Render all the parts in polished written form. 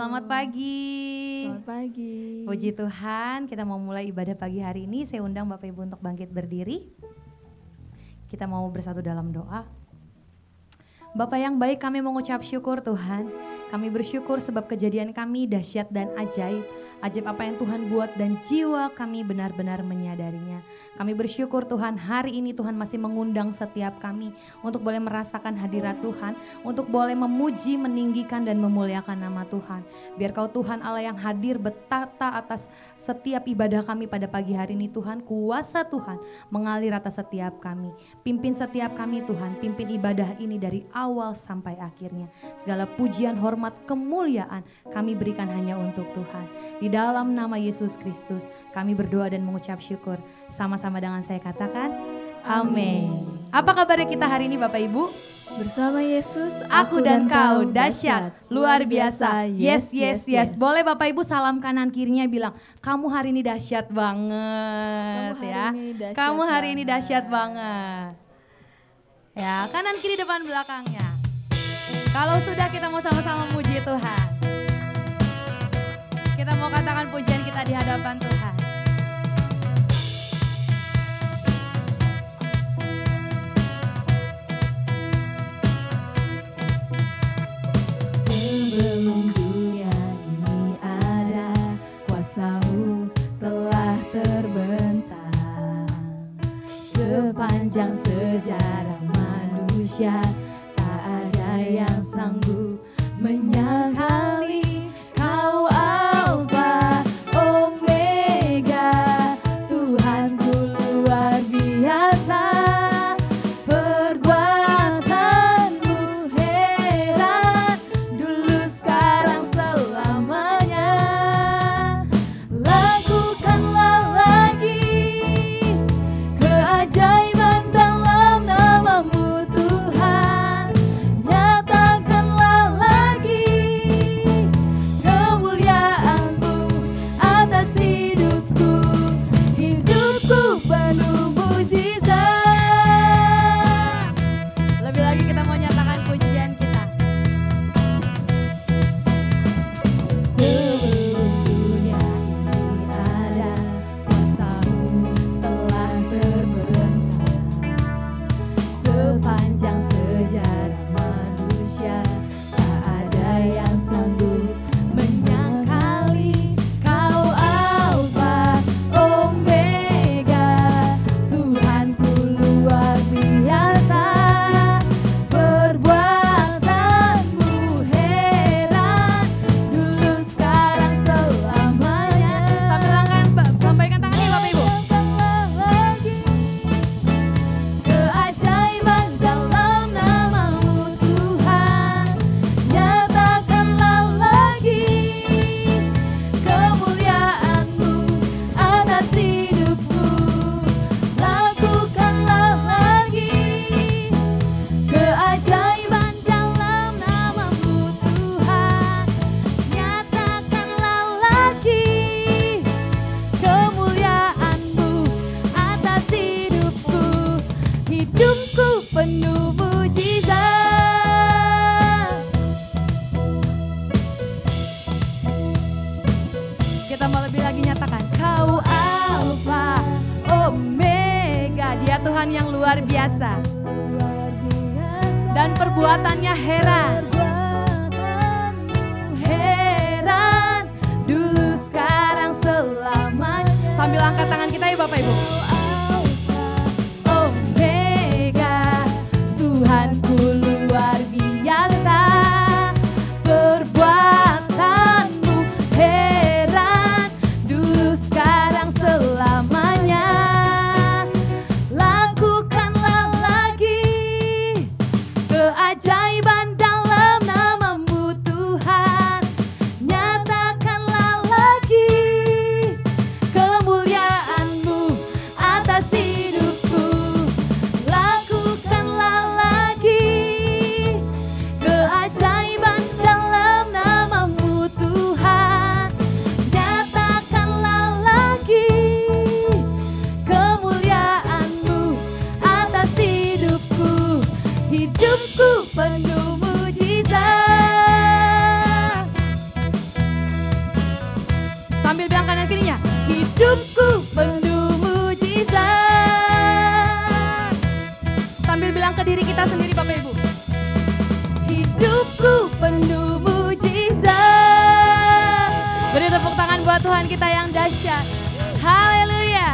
Selamat pagi. Selamat pagi. Puji Tuhan, kita mau mulai ibadah pagi hari ini. Saya undang Bapak Ibu untuk bangkit berdiri. Kita mau bersatu dalam doa. Bapak yang baik, kami mengucap syukur Tuhan. Kami bersyukur sebab kejadian kami dahsyat dan ajaib. Ajaib apa yang Tuhan buat dan jiwa kami benar-benar menyadarinya. Kami bersyukur Tuhan, hari ini Tuhan masih mengundang setiap kami untuk boleh merasakan hadirat Tuhan, untuk boleh memuji, meninggikan dan memuliakan nama Tuhan. Biar Kau Tuhan Allah yang hadir bertata atas setiap ibadah kami pada pagi hari ini Tuhan, kuasa Tuhan mengalir atas setiap kami. Pimpin setiap kami Tuhan, pimpin ibadah ini dari awal sampai akhirnya. Segala pujian, hormat, kemuliaan kami berikan hanya untuk Tuhan. Di dalam nama Yesus Kristus kami berdoa dan mengucap syukur. Sama-sama dengan saya katakan, amin. Apa kabarnya kita hari ini Bapak Ibu? Bersama Yesus, Aku dan kau dahsyat, luar biasa. Yes, yes, yes. Boleh Bapak Ibu salam kanan kirinya bilang, kamu hari ini dahsyat banget ya. Kamu hari ini dahsyat banget. Ya, kanan kiri depan belakangnya. Kalau sudah kita mau sama-sama muji Tuhan. Kita mau katakan pujian kita di hadapan Tuhan. Sebelum dunia ini ada, kuasa-Mu telah terbentang. Sepanjang sejarah manusia, tak ada yang sanggup menyangkali Kau Alfa Omega, Tuhanku luar biasa. Perbuatanmu heran, dulu sekarang selamanya. Lakukanlah lagi keajaiban dalam nama-Mu Tuhan. Nyatakanlah lagi kemuliaan-Mu atas hidupku. Hidupku penuh mujizat. Lebih lagi kita mau nyatakan pujian kita. Sebelum dunia ini ada, kuasa-Mu telah terbentang. Sepanjang sejarah manusia, tak ada yang sanggup menyangkali Kau Alfa Omega, Tuhanku luar biasa. Perbuatanmu heran, dulu sekarang selamanya. Sambil lambaikan tangannya Bapak Ibu. Nyatakanlah lagi keajaiban dalam nama-Mu Tuhan. Nyatakanlah lagi kemuliaan-Mu atas hidupku. Lakukanlah lagi keajaiban dalam nama-Mu Tuhan. Nyatakanlah lagi kemuliaan-Mu atas hidupku. Hidupku penuh mujizat. Kita mau lebih lagi nyatakan, Kau Alfa Omega. Dia Tuhan yang luar biasa Luar biasa. dan perbuatannya heran. Perbuatanmu Heran, dulu sekarang selamanya. Sambil angkat tangan kita ya Bapak Ibu. Omega, Tuhanku luar biasa. Perbuatanmu heran, dulu sekarang selamanya. Lakukanlah lagi keajaiban dalam nama-Mu Tuhan. Nyatakanlah lagi kemuliaan-Mu atas hidupku. Lakukanlah lagi kita yang dahsyat. Haleluya.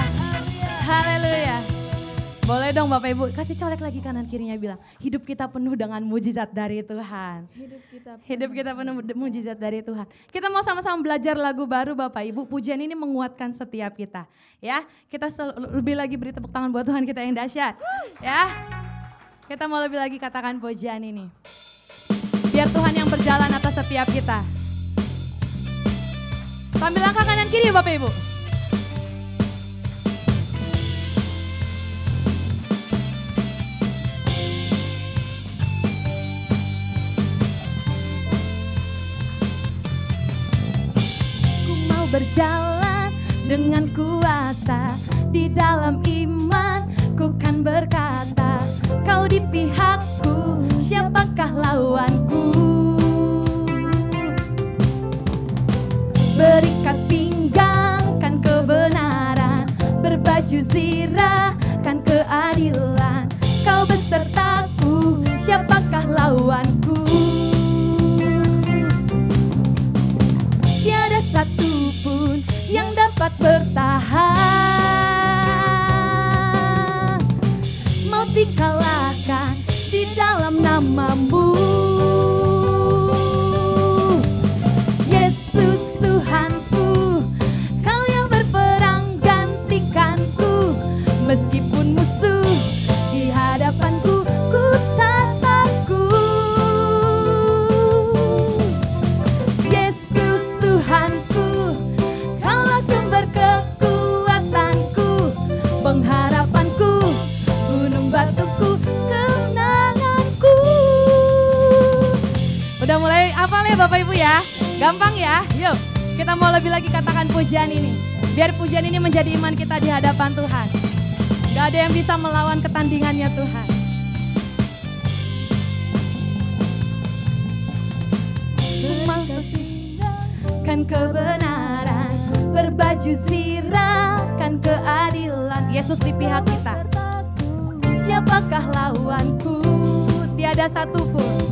Haleluya. Boleh dong Bapak Ibu, kasih colek lagi kanan kirinya bilang, hidup kita penuh dengan mujizat dari Tuhan. Hidup kita penuh mujizat dari Tuhan. Kita mau sama-sama belajar lagu baru Bapak Ibu, pujian ini menguatkan setiap kita. Ya, kita lebih lagi beri tepuk tangan buat Tuhan kita yang dahsyat. Ya, kita mau lebih lagi katakan pujian ini. Biar Tuhan yang berjalan atas setiap kita. Sambil langkah kanan kiri Bapak Ibu. Berjalan dengan kuasa di dalam iman, ku kan berkata, kau di pihakku, siapakah lawanku? Berikat pinggang kan kebenaran, berbaju zirah kan keadilan, kau besertaku, siapakah lawanku? Tiada satu pun yang dapat bertahan, mau dikalahkan di dalam namamu. Yesus Tuhanku, kau yang berperang gantikanku, meskipun musuh di hadapanku, ku tak takut. Yesus Tuhanku, kaulah sumber kekuatanku, pengharapanku, gunung batuku, kemenanganku. Udah mulai hafal ya Bapak Ibu ya? Gampang ya? Yuk kita mau lebih lagi katakan pujian ini. Biar pujian ini menjadi iman kita di hadapan Tuhan. Gak ada yang bisa melawan ketandingannya Tuhan. Kan kebenaran, berbaju zirah kan keadilan, Yesus di pihak kita. siapakah lawanku? Tiada satupun.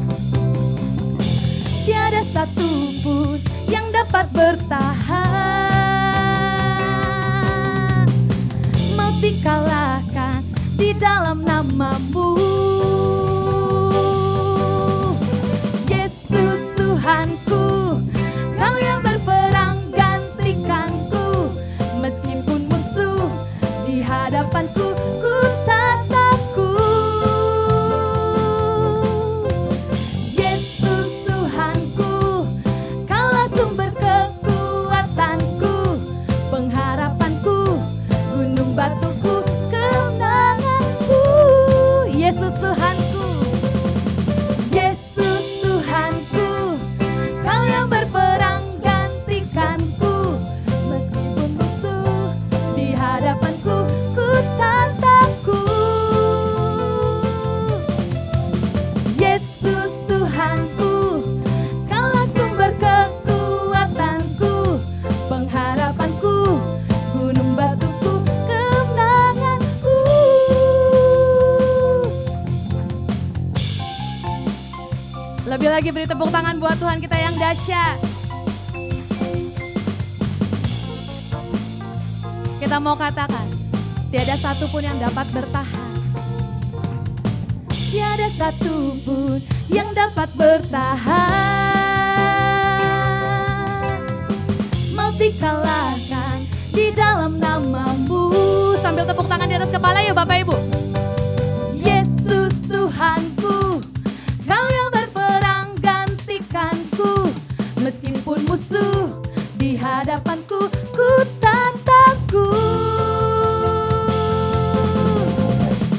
Tiada satupun yang dapat bertahan, mau dikalahkan di dalam namamu. Yesus Tuhanku, kau yang berperang gantikanku, meskipun musuh di hadapanku, ku tak takut. Yesus Tuhanku, kaulah sumber kekuatanku, pengharapanku, gunung batuku, kemenanganku. Yesus Tuhanku, Yesus Tuhanku, kau yang berperang gantikanku, meskipun musuh di hadapanku, ku tak takut. Yesus Tuhanku, kaulah sumber kekuatanku, pengharapanku, gunung batuku, kemenanganku. Lebih lagi beri tepuk tangan buat Tuhan kita yang dahsyat. Kita mau katakan, tiada satupun yang dapat bertahan. Tiada satupun yang dapat bertahan, mau dikalahkan di dalam namamu. Sambil tepuk tangan di atas kepala yuk Bapak Ibu. Yesus Tuhanku, kau yang berperang gantikanku, meskipun musuh di hadapanku, ku tak takut.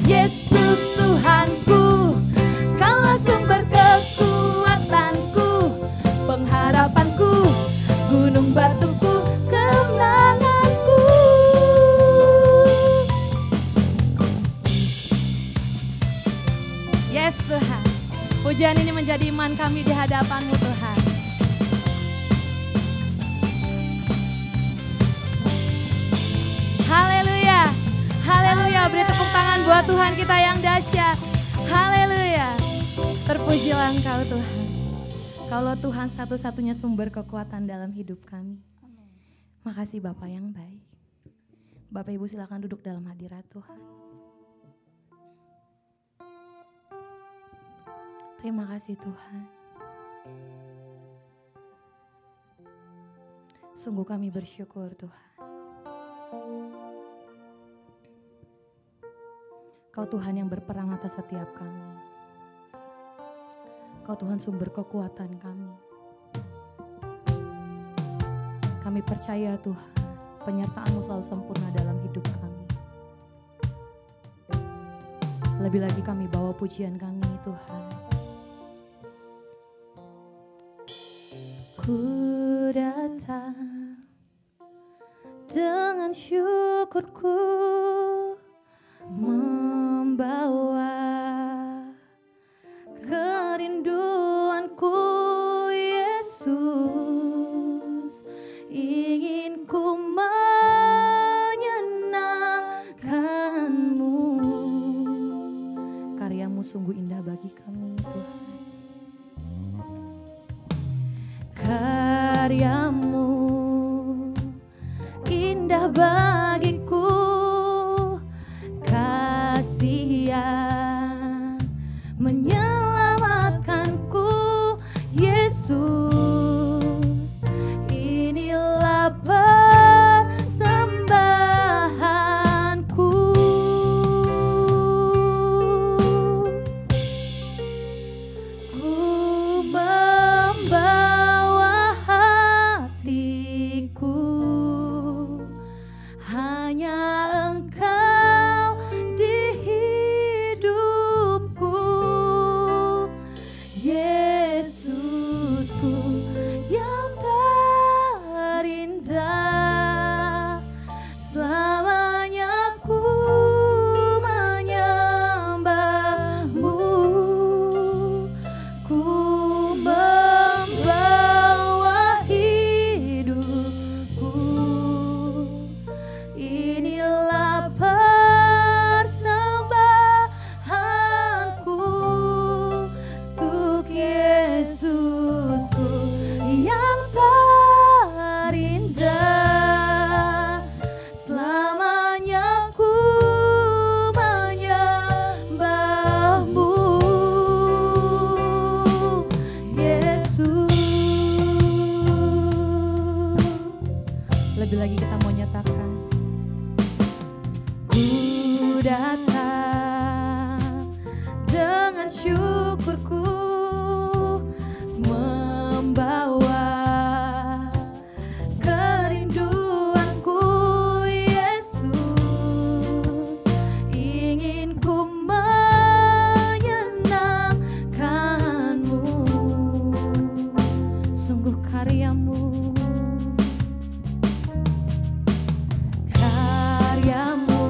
Yesus Tuhanku, kaulah sumber kekuatanku, pengharapanku, gunung batuku, kemenanganku. Yes Tuhan. Pujian ini menjadi iman kami di hadapan-Mu Tuhan. Haleluya. Haleluya. Beri tepuk tangan buat Tuhan kita yang dahsyat. Haleluya. Terpujilah Engkau Tuhan. Kaulah Tuhan satu-satunya sumber kekuatan dalam hidup kami. Makasih Bapak yang baik. Bapak Ibu silakan duduk dalam hadirat Tuhan. Terima kasih Tuhan. Sungguh kami bersyukur Tuhan. Kau Tuhan yang berperang atas setiap kami. Kau Tuhan sumber kekuatan kami. Kami percaya Tuhan, penyertaan-Mu selalu sempurna dalam hidup kami. Lebih lagi kami bawa pujian kami Tuhan. Ku datang dengan syukurku, membawa kerinduanku Yesus, ingin ku menyenangkan-Mu. Karya-Mu sungguh indah bagi kami Tuhan. Karya-Mu indah bagiku, kasih yang menyelamatkanku Yesus, inilah persembahanku. Ku membawa hatiku, hanya Engkau di hidupku, Yesusku yang terindah. Selamanya ku menyembah-Mu, ku membawa hidupku, inilah persembahanku untuk Yesusku yang terindah. Selamanya ku menyembah-Mu, Yesus. Lebih lagi kita mau nyatakan, ku datang dengan syukurku, membawa kerinduanku Yesus, ingin ku menyenangkan-Mu. Sungguh karya-Mu, karya-Mu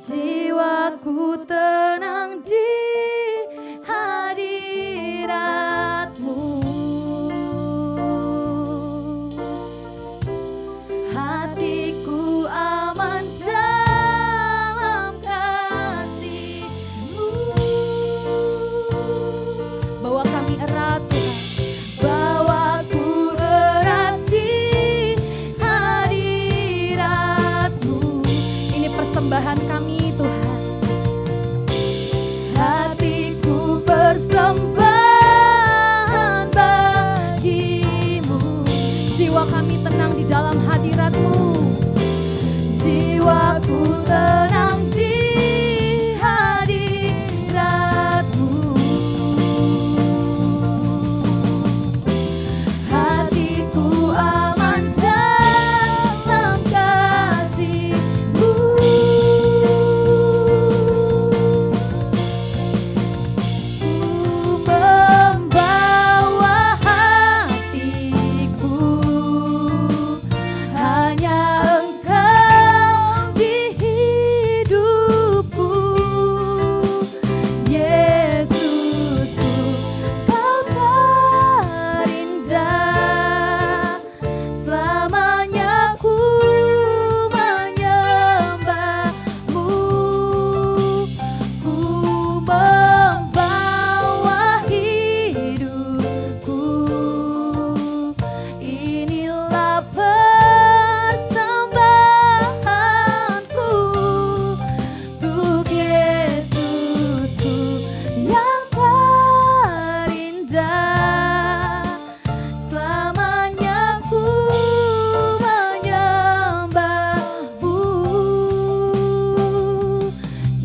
jiwaku tenang di hadirat-Mu. Hatiku aman dalam kasih-Mu. Bawa kami erat Tuhan, bawa ku erat di hadirat-Mu. Ini persembahan kami Tuhan. Hatiku persembahan bagi-Mu. Jiwa kami tenang di dalam hadirat-Mu. Jiwaku tenang di hadirat-Mu. Hatiku aman dalam kasih-Mu. Ku membawa hatiku, hanya Engkau di hidupku. Yesusku, Kau terindah. Selamanya ku menyembah-Mu. Ku membawa hidupku, inilah persembahanku untuk Yesusku yang terindah. Selamanya ku menyembah-Mu,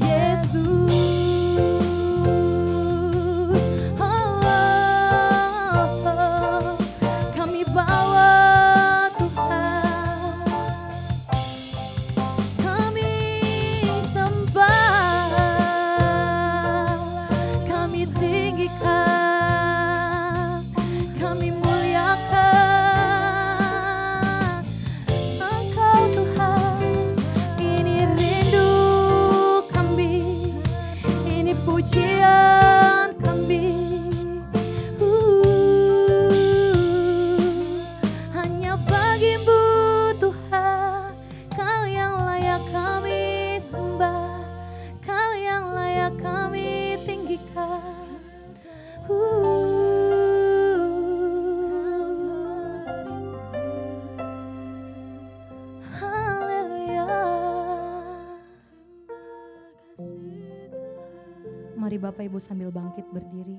Yesus. Kami bawa Tuhan, kami sembah, kami tinggikan, kami muliakan Engkau Tuhan. Ini rindu kami, ini pujian kami. Hanya bagi-Mu Tuhan, Kau yang layak kami sembah, Kau yang layak kami tinggikan. Haleluya. Mari Bapak Ibu sambil bangkit berdiri,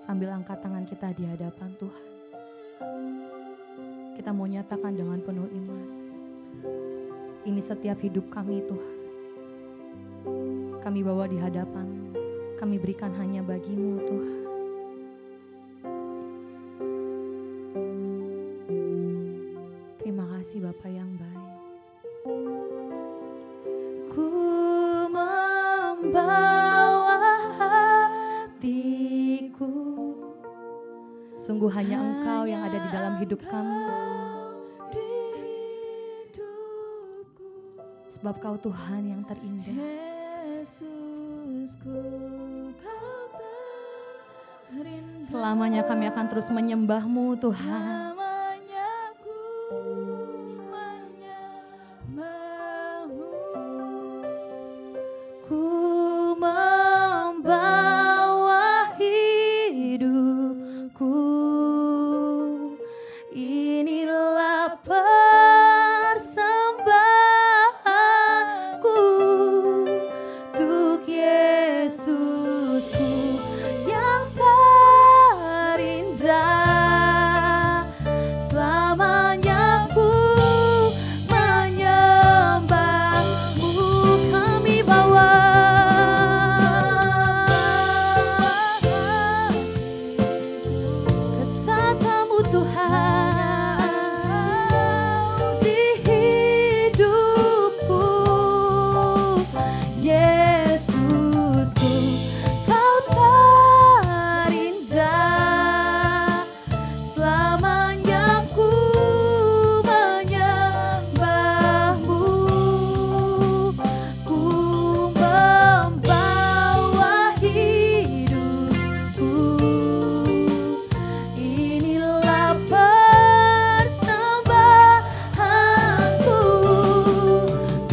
sambil angkat tangan kita di hadapan Tuhan. Kita mau nyatakan dengan penuh iman, ini setiap hidup kami Tuhan. Kami bawa di hadapan, kami berikan hanya bagi-Mu Tuhan. Terima kasih Bapa yang baik. Ku membawa hatiku, Sungguh hanya Engkau yang ada di dalam hidup kami. di hidupku. Sebab Kau Tuhan yang terindah. Yesusku, Kau terindah. Selamanya kami akan terus menyembah-Mu Tuhan. Selamanya ku menyembah-Mu. Ku membawa hidupku, inilah persembahanku untuk Yesusku yang terindah.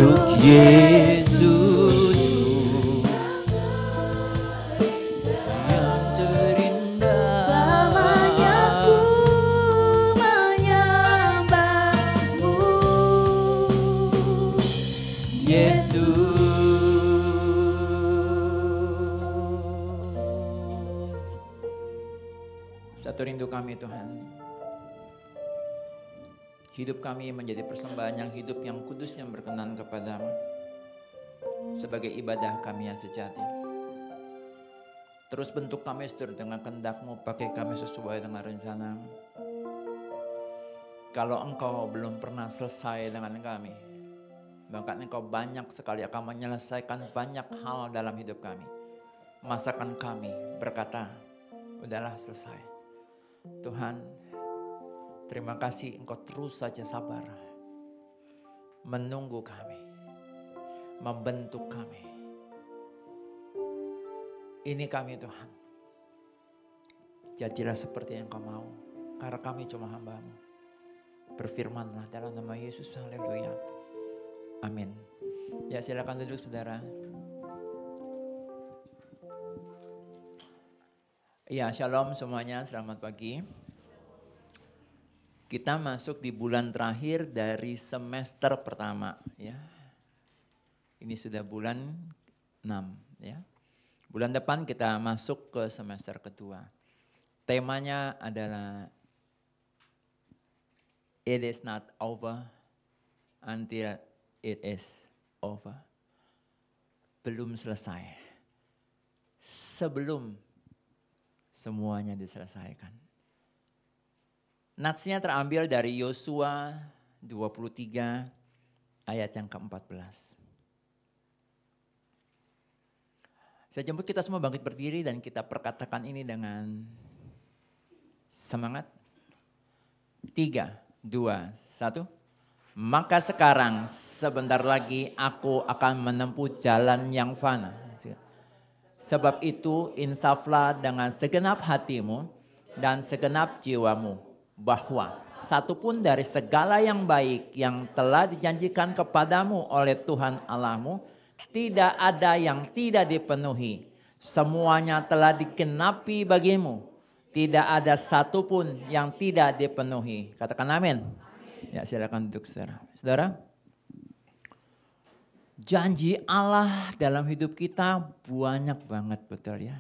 untuk Yesusku yang terindah. Selamanya ku menyembahmu, Yesus. Satu rindu kami Tuhan, hidup kami menjadi persembahan yang hidup, yang kudus, yang berkenan kepadamu, sebagai ibadah kami yang sejati. Terus bentuk kami seturut dengan kehendak-Mu, pakai kami sesuai dengan rencana-Mu. Kalau Engkau belum pernah selesai dengan kami, bahkan Engkau banyak sekali akan menyelesaikan banyak hal dalam hidup kami. Masakan kami berkata, udahlah selesai. Tuhan, terima kasih Engkau terus saja sabar menunggu kami, membentuk kami. Ini kami Tuhan, jadilah seperti yang Kau mau, karena kami cuma hamba-Mu. Berfirmanlah dalam nama Yesus, haleluya, amin. Ya, silakan duduk saudara. Ya, shalom semuanya, selamat pagi. Kita masuk di bulan terakhir dari semester pertama ya. Ini sudah bulan 6 ya. Bulan depan kita masuk ke semester kedua. Temanya adalah It is not over until it is over. Belum selesai. Sebelum semuanya diselesaikan. Natsnya terambil dari Yosua 23 ayat yang ke-14. Saya jemput kita semua bangkit berdiri dan kita perkatakan ini dengan semangat. 3, 2, 1. Maka sekarang sebentar lagi aku akan menempuh jalan yang fana. Sebab itu insaflah dengan segenap hatimu dan segenap jiwamu, bahwa satupun dari segala yang baik yang telah dijanjikan kepadamu oleh Tuhan Allahmu, tidak ada yang tidak dipenuhi. Semuanya telah digenapi bagimu. Tidak ada satupun yang tidak dipenuhi. Katakan amin. Ya, silakan duduk saudara. Saudara, janji Allah dalam hidup kita banyak banget, betul ya.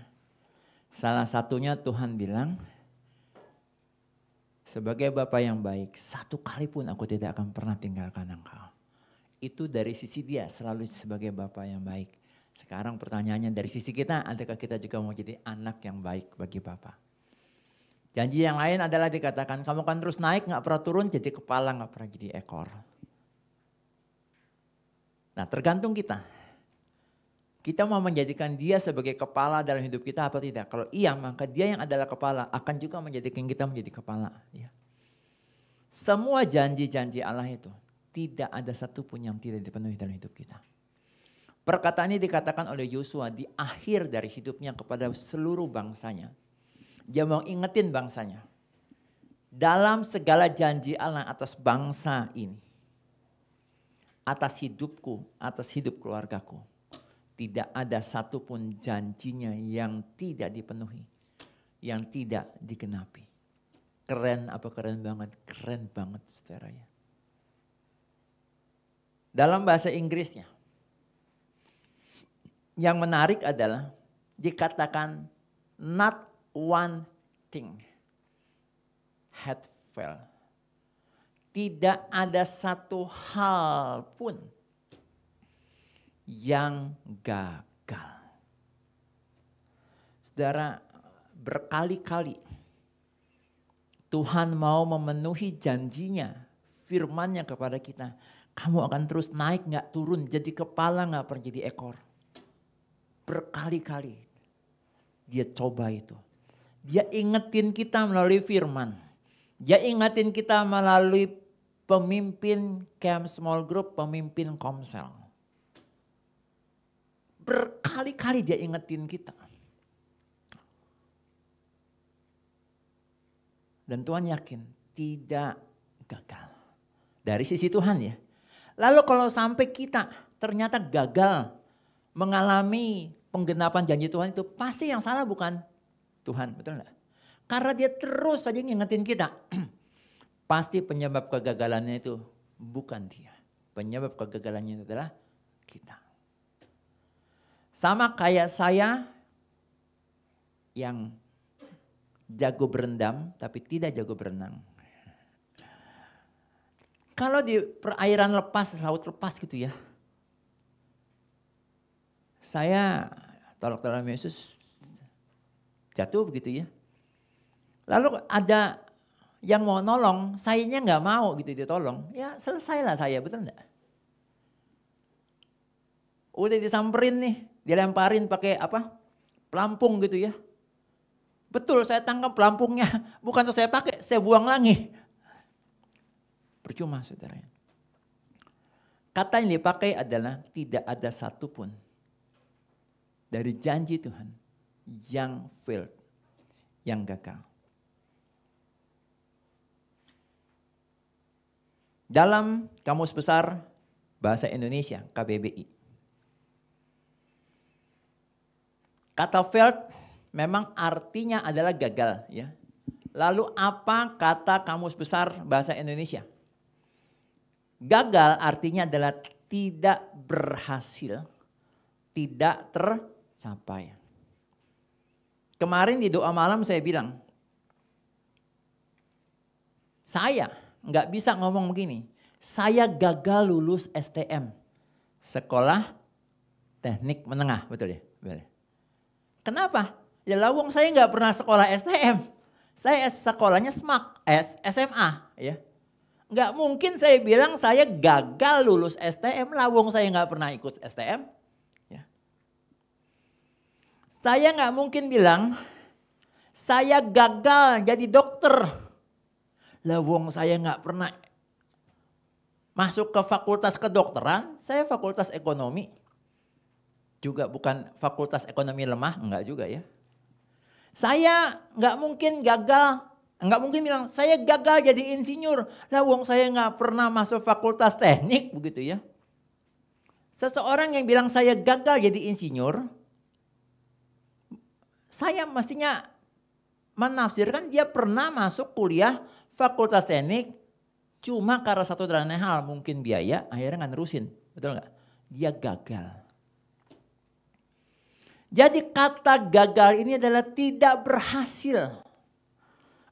Salah satunya Tuhan bilang, sebagai Bapa yang baik, satu kali pun aku tidak akan pernah tinggalkan engkau. Itu dari sisi dia selalu sebagai Bapa yang baik. Sekarang pertanyaannya dari sisi kita, adakah kita juga mau jadi anak yang baik bagi Bapa? Janji yang lain adalah dikatakan, kamu kan terus naik, gak pernah turun, jadi kepala, gak pernah jadi ekor. Nah, tergantung kita. Kita mau menjadikan dia sebagai kepala dalam hidup kita apa tidak? Kalau iya, maka dia yang adalah kepala akan juga menjadikan kita menjadi kepala. Ya. Semua janji-janji Allah itu tidak ada satupun yang tidak dipenuhi dalam hidup kita. Perkataan ini dikatakan oleh Yosua di akhir dari hidupnya kepada seluruh bangsanya. Dia mau ingetin bangsanya. Dalam segala janji Allah atas bangsa ini, atas hidupku, atas hidup keluargaku, tidak ada satupun janjinya yang tidak dipenuhi, yang tidak digenapi. Keren apa keren banget? Keren banget saudara ya. Dalam bahasa Inggrisnya, yang menarik adalah dikatakan not one thing had failed. Tidak ada satu hal pun yang gagal. Saudara, berkali-kali Tuhan mau memenuhi janjinya, firman-Nya kepada kita. Kamu akan terus naik gak turun, jadi kepala gak pernah jadi ekor. Berkali-kali dia coba itu. Dia ingetin kita melalui firman. Dia ingetin kita melalui pemimpin camp small group, pemimpin komsel. Berkali-kali dia ingetin kita. Dan Tuhan yakin tidak gagal. Dari sisi Tuhan ya. Lalu kalau sampai kita ternyata gagal mengalami penggenapan janji Tuhan itu, pasti yang salah bukan Tuhan, betul enggak? Karena dia terus saja ngingetin kita. Pasti penyebab kegagalannya itu bukan dia. Penyebab kegagalannya itu adalah kita. Sama kayak saya yang jago berendam tapi tidak jago berenang. Kalau di perairan lepas, laut lepas gitu ya. Saya tolak dalam Yesus jatuh begitu ya. Lalu ada yang mau nolong, sayanya nggak mau gitu ditolong. Ya selesailah saya, betul enggak? Udah disamperin nih, dilemparin pakai apa? Pelampung gitu ya. Betul, saya tangkap pelampungnya. Bukan untuk saya pakai, saya buang lagi. Percuma saudara. Kata yang dipakai adalah tidak ada satupun dari janji Tuhan yang failed, yang gagal. Dalam Kamus Besar Bahasa Indonesia, KBBI. Kata failed memang artinya adalah gagal ya. Lalu apa kata Kamus Besar Bahasa Indonesia? Gagal artinya adalah tidak berhasil, tidak tercapai. Kemarin di doa malam saya bilang, saya nggak bisa ngomong begini, saya gagal lulus STM, Sekolah Teknik Menengah, betul ya? Betul. Kenapa? Ya lawang saya nggak pernah sekolah STM, saya sekolahnya SMA ya. Nggak mungkin saya bilang saya gagal lulus STM, lawang saya nggak pernah ikut STM. Ya. Saya nggak mungkin bilang saya gagal jadi dokter, lawang saya nggak pernah masuk ke fakultas kedokteran, saya fakultas ekonomi. Juga bukan fakultas ekonomi lemah, enggak juga ya. Saya nggak mungkin gagal. Enggak mungkin bilang, saya gagal jadi insinyur. Lah wong saya nggak pernah masuk fakultas teknik begitu ya. Seseorang yang bilang saya gagal jadi insinyur, saya mestinya menafsirkan dia pernah masuk kuliah fakultas teknik, cuma karena satu dan lain hal, mungkin biaya, akhirnya nggak nerusin. Betul nggak? Dia gagal. Jadi kata gagal ini adalah tidak berhasil.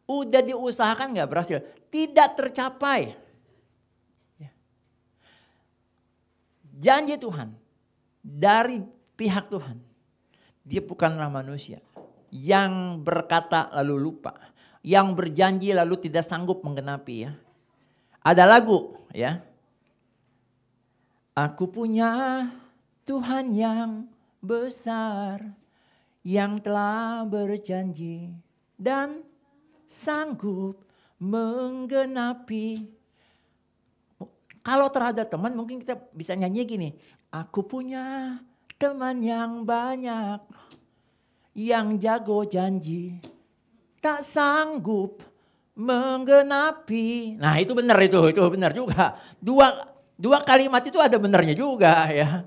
Udah diusahakan nggak berhasil, tidak tercapai. Janji Tuhan dari pihak Tuhan, dia bukanlah manusia yang berkata lalu lupa, yang berjanji lalu tidak sanggup menggenapi ya. Ada lagu ya, aku punya Tuhan yang besar, yang telah berjanji dan sanggup menggenapi. Kalau terhadap teman mungkin kita bisa nyanyi gini. Aku punya teman yang banyak, yang jago janji, tak sanggup menggenapi. Nah itu benar, itu benar juga. Dua kalimat itu ada benarnya juga ya.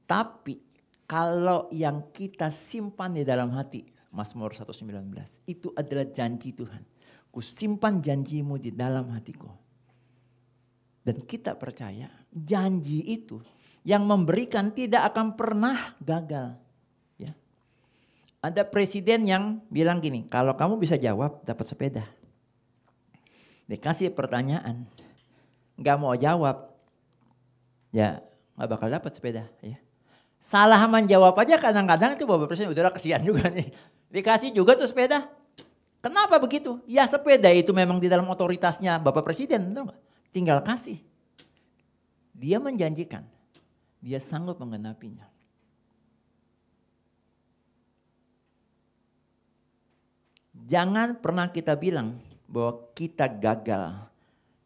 Tapi kalau yang kita simpan di dalam hati, Mazmur 119, itu adalah janji Tuhan. Ku simpan janjimu di dalam hatiku. Dan kita percaya janji itu yang memberikan tidak akan pernah gagal. Ya. Ada presiden yang bilang gini, kalau kamu bisa jawab dapat sepeda. Dikasih pertanyaan, gak mau jawab, ya gak bakal dapat sepeda. Ya. Salah menjawab aja kadang-kadang itu Bapak Presiden udah kesian juga nih. Dikasih juga tuh sepeda. Kenapa begitu? Ya sepeda itu memang di dalam otoritasnya Bapak Presiden, betul gak? Tinggal kasih. Dia menjanjikan, dia sanggup menggenapinya. Jangan pernah kita bilang bahwa kita gagal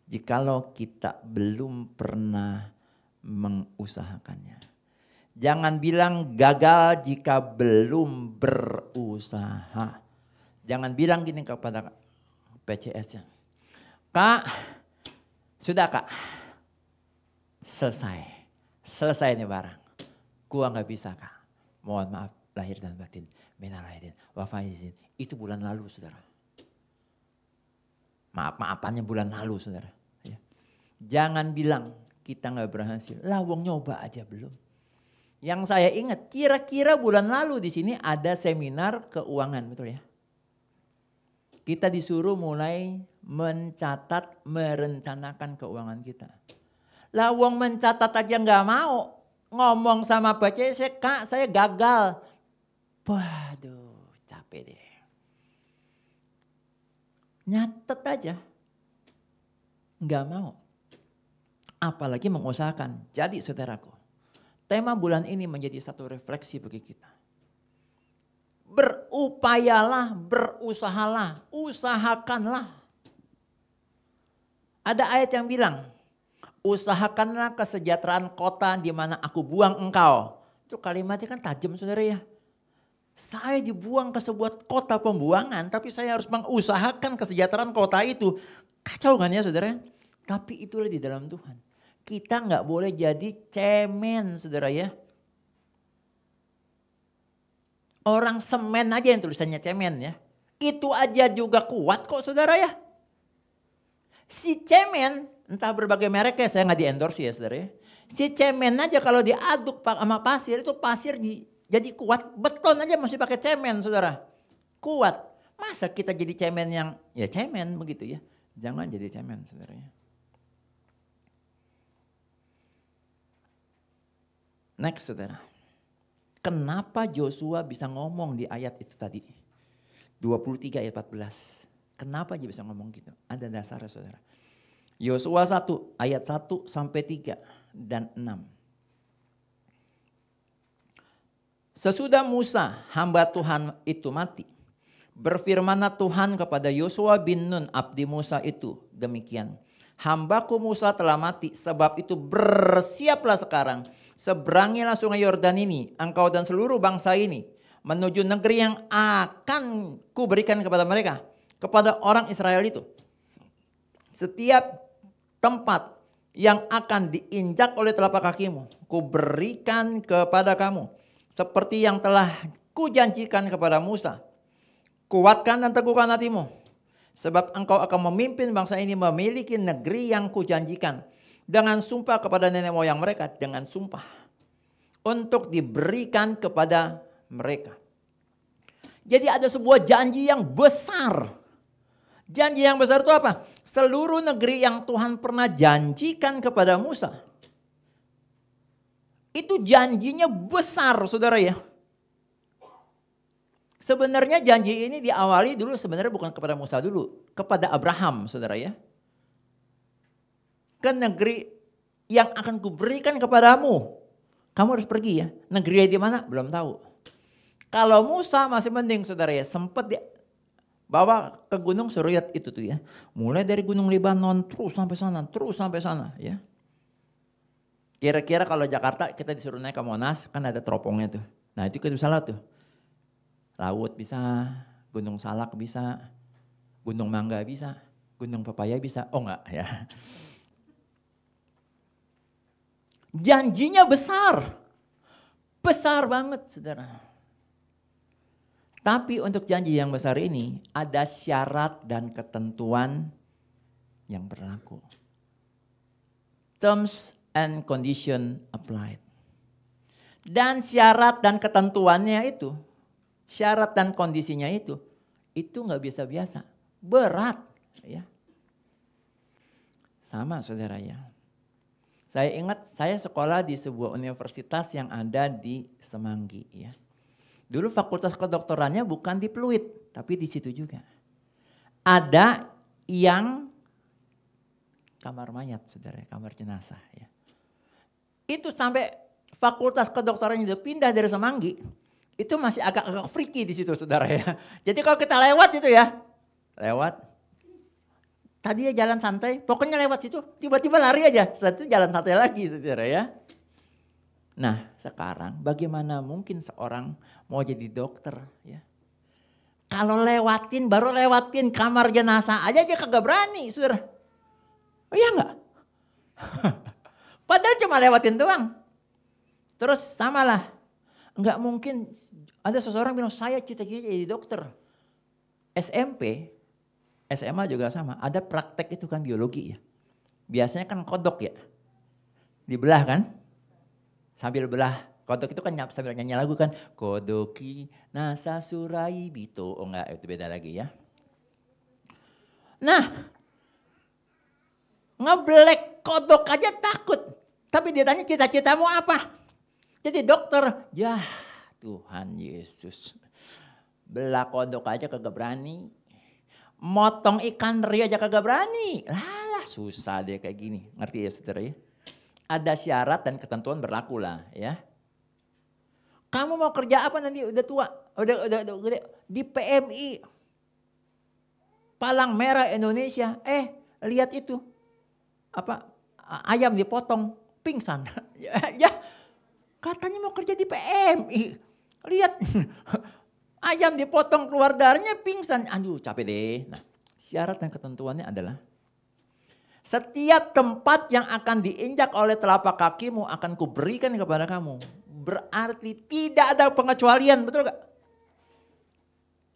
jikalau kita belum pernah mengusahakannya. Jangan bilang gagal jika belum berusaha. Jangan bilang gini kepada PCS-nya, Kak, sudah Kak, selesai nih barang. Gua gak bisa Kak, mohon maaf lahir dan batin, minal aidin wa faizin. Itu bulan lalu saudara. Maaf-maafannya bulan lalu saudara. Ya. Jangan bilang kita gak berhasil, lah wong nyoba aja belum. Yang saya ingat kira-kira bulan lalu di sini ada seminar keuangan, betul ya? Kita disuruh mulai mencatat, merencanakan keuangan kita. Lah wong mencatat aja nggak mau, ngomong sama baca saya Kak saya gagal. Waduh capek deh. Nyatet aja, nggak mau. Apalagi mengusahakan. Jadi saudaraku, tema bulan ini menjadi satu refleksi bagi kita. Berupayalah, berusahalah, usahakanlah. Ada ayat yang bilang, usahakanlah kesejahteraan kota di mana aku buang engkau. Itu kalimatnya kan tajam saudara ya. Saya dibuang ke sebuah kota pembuangan, tapi saya harus mengusahakan kesejahteraan kota itu. Kacau kan ya saudara? Tapi itulah di dalam Tuhan. Kita nggak boleh jadi cemen saudara ya. Orang semen aja yang tulisannya cemen ya. Itu aja juga kuat kok saudara ya. Si cemen, entah berbagai mereknya saya nggak di-endorse ya saudara ya. Si cemen aja kalau diaduk sama pasir itu pasir jadi kuat. Beton aja masih pakai cemen saudara. Kuat. Masa kita jadi cemen yang ya cemen begitu ya. Jangan jadi cemen saudara ya. Next saudara. Kenapa Joshua bisa ngomong di ayat itu tadi? 23 ayat 14. Kenapa dia bisa ngomong gitu? Ada dasarnya saudara. Yosua 1 ayat 1 sampai 3 dan 6. Sesudah Musa hamba Tuhan itu mati, berfirmanlah Tuhan kepada Yosua bin Nun abdi Musa itu demikian. Hambaku Musa telah mati, sebab itu bersiaplah sekarang. Seberangilah sungai Yordan ini, engkau dan seluruh bangsa ini, menuju negeri yang akan kuberikan kepada mereka, kepada orang Israel itu. Setiap tempat yang akan diinjak oleh telapak kakimu, kuberikan kepada kamu. Seperti yang telah kujanjikan kepada Musa. Kuatkan dan teguhkan hatimu. Sebab engkau akan memimpin bangsa ini memiliki negeri yang kujanjikan. Dengan sumpah kepada nenek moyang mereka. Dengan sumpah. Untuk diberikan kepada mereka. Jadi ada sebuah janji yang besar. Janji yang besar itu apa? Seluruh negeri yang Tuhan pernah janjikan kepada Musa. Itu janjinya besar saudara ya. Sebenarnya janji ini diawali dulu sebenarnya bukan kepada Musa dulu. Kepada Abraham saudara ya. Ke negeri yang akan kuberikan kepadamu. Kamu harus pergi ya. Negeri di mana? Belum tahu. Kalau Musa masih mending saudara ya. Sempat bawa ke gunung Suryat itu tuh ya. Mulai dari gunung Libanon terus sampai sana ya. Kira-kira kalau Jakarta kita disuruh naik ke Monas kan ada teropongnya tuh. Nah itu kita bisa lihat tuh. Laut bisa, Gunung Salak bisa, Gunung Mangga bisa, Gunung Pepaya bisa. Oh enggak ya. Janjinya besar. Besar banget saudara. Tapi untuk janji yang besar ini ada syarat dan ketentuan yang berlaku. Terms and condition applied. Dan syarat dan ketentuannya itu, syarat dan kondisinya itu nggak biasa-biasa, berat ya. Sama saudara ya. Saya ingat saya sekolah di sebuah universitas yang ada di Semanggi ya. Dulu fakultas kedokterannya bukan di Pluit, tapi di situ juga. Ada yang kamar mayat saudara, kamar jenazah ya. Itu sampai fakultas kedokteran itu pindah dari Semanggi, itu masih agak freaky di situ saudara ya. Jadi kalau kita lewat itu ya, lewat. Tadi ya jalan santai, pokoknya lewat situ, tiba-tiba lari aja. Setelah itu jalan santai lagi saudara ya. Nah sekarang bagaimana mungkin seorang mau jadi dokter ya. Kalau baru lewatin kamar jenazah aja kagak berani saudara. Oh iya enggak? Padahal cuma lewatin doang. Terus samalah. Enggak mungkin ada seseorang bilang saya cita-cita jadi dokter. SMP, SMA juga sama. Ada praktek itu kan biologi ya. Biasanya kan kodok ya. Dibelah kan. Sambil belah. Kodok itu kan sambil nyanyi lagu kan. Kodoki nasa surai bito. Oh enggak, itu beda lagi ya. Nah, ngebelek kodok aja takut. Tapi dia tanya cita-citamu apa? Jadi dokter. Ya Tuhan Yesus. Belah kodok aja kagak berani. Motong ikan teri aja kagak berani. Lah susah dia kayak gini. Ngerti ya saudara ya? Ada syarat dan ketentuan berlaku lah ya. Kamu mau kerja apa nanti udah tua? Udah gede. Di PMI. Palang Merah Indonesia. Lihat itu. Ayam dipotong. Pingsan. Ya. Katanya mau kerja di PMI. Lihat. Ayam dipotong keluar darahnya pingsan. Aduh capek deh. Nah syarat dan ketentuannya adalah. Setiap tempat yang akan diinjak oleh telapak kakimu akan kuberikan kepada kamu. Berarti tidak ada pengecualian, betul gak?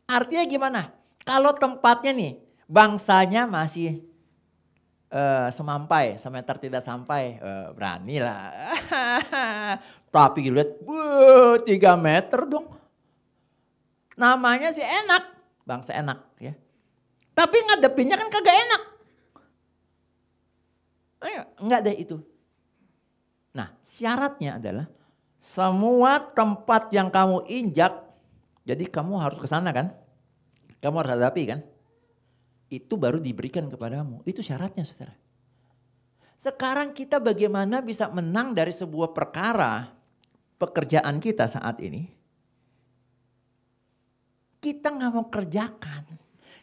Artinya gimana? Kalau tempatnya nih, bangsanya masih semampai, semeter tidak sampai, beranilah. Tapi lihat, 3 meter dong. Namanya sih enak, bangsa enak ya. Tapi ngadepinnya kan kagak enak. Enggak deh itu. Nah syaratnya adalah semua tempat yang kamu injak, jadi kamu harus ke sana kan, kamu harus hadapi kan, itu baru diberikan kepadamu. Itu syaratnya saudara. Sekarang kita bagaimana bisa menang dari sebuah perkara pekerjaan kita saat ini. Kita nggak mau kerjakan,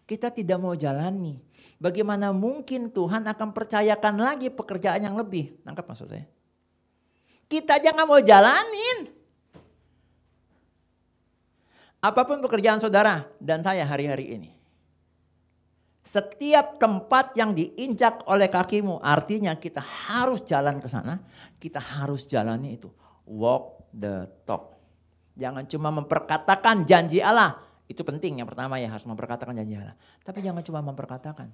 kita tidak mau jalani. Bagaimana mungkin Tuhan akan percayakan lagi pekerjaan yang lebih? Nangkap maksud saya? Kita aja nggak mau jalanin. Apapun pekerjaan saudara dan saya hari-hari ini. Setiap tempat yang diinjak oleh kakimu artinya kita harus jalan ke sana. Kita harus jalani itu. Walk the talk. Jangan cuma memperkatakan janji Allah. Itu penting yang pertama ya harus memperkatakan janji Allah. Tapi jangan cuma memperkatakan.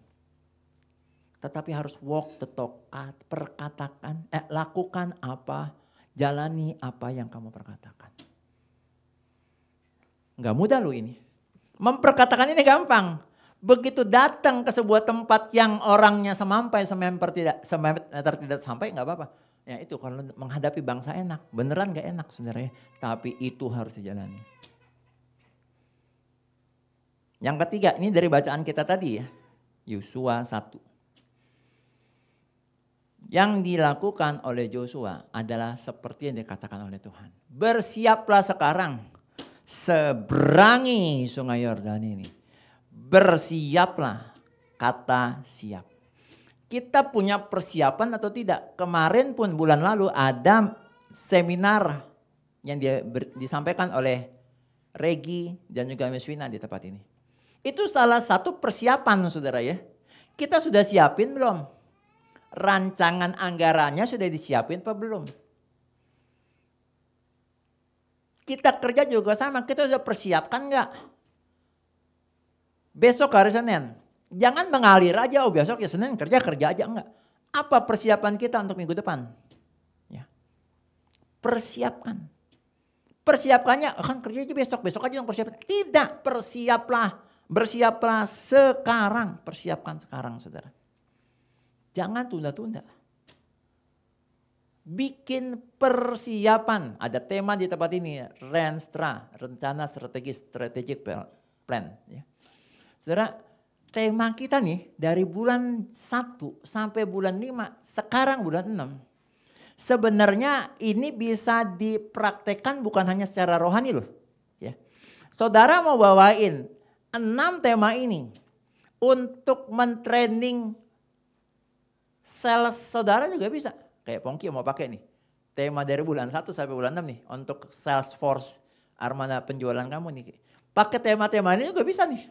Tetapi harus walk the talk. Perkatakan, lakukan apa, jalani apa yang kamu perkatakan. Enggak mudah loh ini. Memperkatakan ini gampang. Begitu datang ke sebuah tempat yang orangnya semeter tidak sampai enggak apa-apa. Ya itu kalau menghadapi bangsa enak. Beneran enggak enak sebenarnya. Tapi itu harus dijalani. Yang ketiga, ini dari bacaan kita tadi ya. Yosua 1. Yang dilakukan oleh Yosua adalah seperti yang dikatakan oleh Tuhan. Bersiaplah sekarang seberangi sungai Yordan ini. Bersiaplah, kata siap. Kita punya persiapan atau tidak? Kemarin pun bulan lalu ada seminar yang disampaikan oleh Regi dan juga Miss Wina di tempat ini. Itu salah satu persiapan saudara ya. Kita sudah siapin belum? Rancangan anggarannya sudah disiapin apa belum? Kita kerja juga sama, kita sudah persiapkan enggak? Besok hari Senin, jangan mengalir aja, besok ya Senin kerja aja, enggak. Apa persiapan kita untuk minggu depan? Ya. Persiapkan. Persiapkannya, kan kerja aja besok aja yang persiapkan. Tidak, bersiaplah sekarang, persiapkan sekarang saudara. Jangan tunda-tunda. Bikin persiapan. Ada tema di tempat ini, RENSTRA, rencana strategic plan. Ya. Saudara, tema kita nih dari bulan 1 sampai bulan 5, sekarang bulan 6. Sebenarnya ini bisa dipraktekkan bukan hanya secara rohani loh. Ya. Saudara mau bawain 6 tema ini untuk mentraining sales saudara juga bisa. Kayak Pongki mau pakai nih. Tema dari bulan 1 sampai bulan 6 nih. Untuk Salesforce armada penjualan kamu nih. Pakai tema-tema ini juga bisa nih.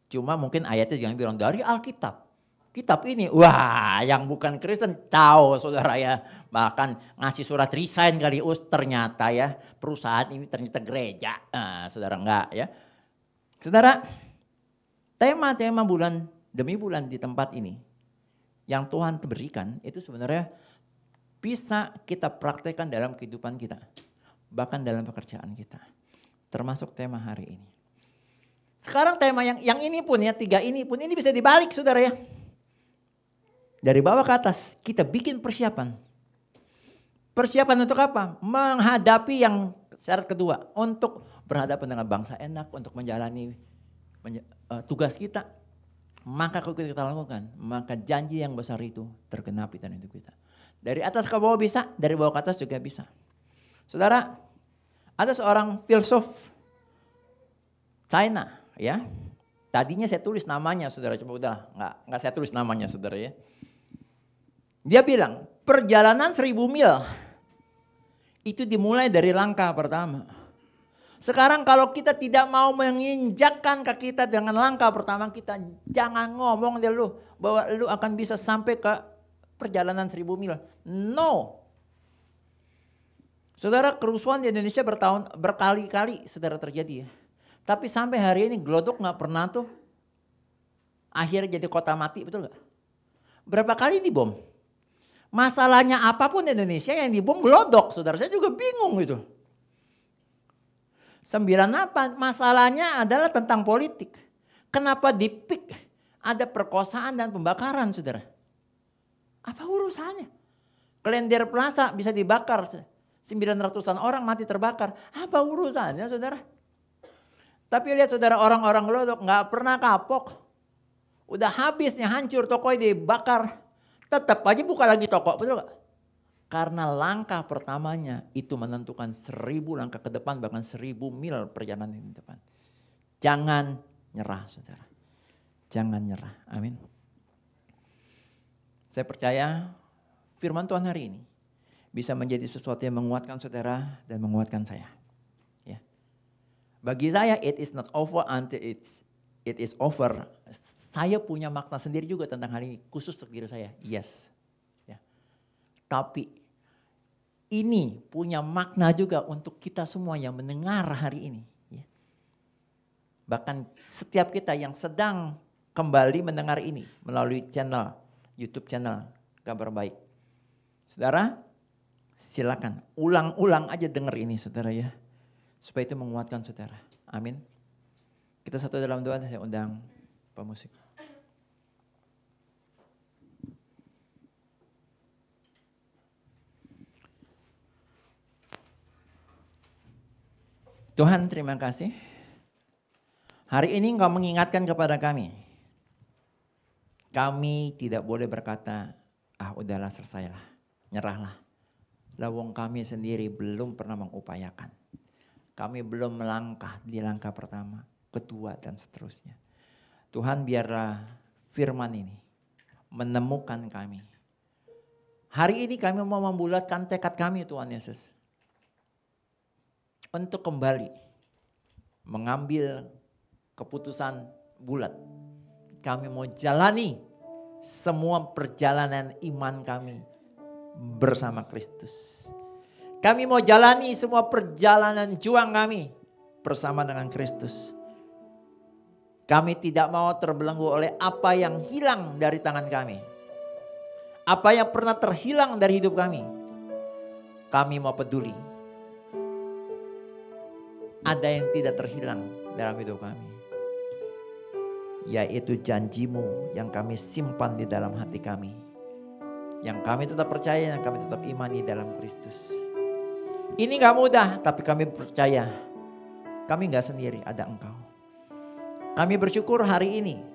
Cuma mungkin ayatnya jangan bilang dari Alkitab. kitab ini. Wah, yang bukan Kristen tahu saudara ya. Bahkan ngasih surat resign kali, ternyata ya perusahaan ini ternyata gereja. Nah, saudara enggak ya. Saudara, tema-tema bulan demi bulan di tempat ini yang Tuhan berikan itu sebenarnya bisa kita praktekkan dalam kehidupan kita. Bahkan dalam pekerjaan kita. Termasuk tema hari ini. Sekarang tema yang ini pun ya, 3 ini pun ini bisa dibalik saudara ya. Dari bawah ke atas kita bikin persiapan. Persiapan untuk apa? Menghadapi yang syarat kedua. Untuk berhadapan dengan bangsa enak, untuk menjalani tugas kita. Maka kalau kita lakukan, maka janji yang besar itu tergenapi dalam hidup kita. Dari atas ke bawah bisa, dari bawah ke atas juga bisa. Saudara, ada seorang filsuf China ya. Tadinya saya tulis namanya saudara, coba udah enggak saya tulis namanya saudara ya. Dia bilang, perjalanan 1000 mil itu dimulai dari langkah pertama. Sekarang kalau kita tidak mau menginjakkan kaki kita dengan langkah pertama kita, jangan ngomong deh lu bahwa lu akan bisa sampai ke perjalanan 1000 mil. No. Saudara, kerusuhan di Indonesia berkali-kali saudara terjadi ya. Tapi sampai hari ini Glodok gak pernah tuh akhirnya jadi kota mati, betul gak? Berapa kali dibom? Masalahnya apapun di Indonesia yang dibom Glodok, saudara. Saya juga bingung gitu. 98, masalahnya adalah tentang politik. Kenapa di PIK ada perkosaan dan pembakaran, saudara? Apa urusannya? Klender Plaza bisa dibakar, 900-an orang mati terbakar. Apa urusannya, saudara? Tapi lihat saudara, orang-orang Glodok nggak pernah kapok. Udah habis nih, hancur tokonya dibakar. Tetap aja buka lagi toko, betul gak? Karena langkah pertamanya itu menentukan 1000 langkah ke depan, bahkan 1000 mil perjalanan di depan. Jangan nyerah saudara. Jangan nyerah, amin. Saya percaya firman Tuhan hari ini bisa menjadi sesuatu yang menguatkan saudara dan menguatkan saya. Ya. Bagi saya it is not over until it is over. Saya punya makna sendiri juga tentang hal ini, khusus untuk diri saya, yes. Ya. Tapi ini punya makna juga untuk kita semua yang mendengar hari ini. Ya. Bahkan setiap kita yang sedang kembali mendengar ini melalui channel, YouTube channel Kabar Baik. Saudara, silakan ulang-ulang aja dengar ini saudara ya. Supaya itu menguatkan saudara, amin. Kita satu dalam doa, saya undang pemusik. Tuhan terima kasih. Hari ini Engkau mengingatkan kepada kami. Kami tidak boleh berkata, udahlah selesailah, nyerahlah. Lawang kami sendiri belum pernah mengupayakan. Kami belum melangkah di langkah pertama, kedua dan seterusnya. Tuhan biarlah firman ini menemukan kami. Hari ini kami mau membulatkan tekad kami Tuhan Yesus. Untuk kembali mengambil keputusan bulat. Kami mau jalani semua perjalanan iman kami bersama Kristus. Kami mau jalani semua perjalanan juang kami bersama dengan Kristus. Kami tidak mau terbelenggu oleh apa yang hilang dari tangan kami. Apa yang pernah terhilang dari hidup kami. Kami mau peduli. Ada yang tidak terhilang dalam hidup kami. Yaitu janjimu yang kami simpan di dalam hati kami. Yang kami tetap percaya, yang kami tetap imani dalam Kristus. Ini gak mudah, tapi kami percaya. Kami gak sendiri, ada Engkau. Kami bersyukur hari ini.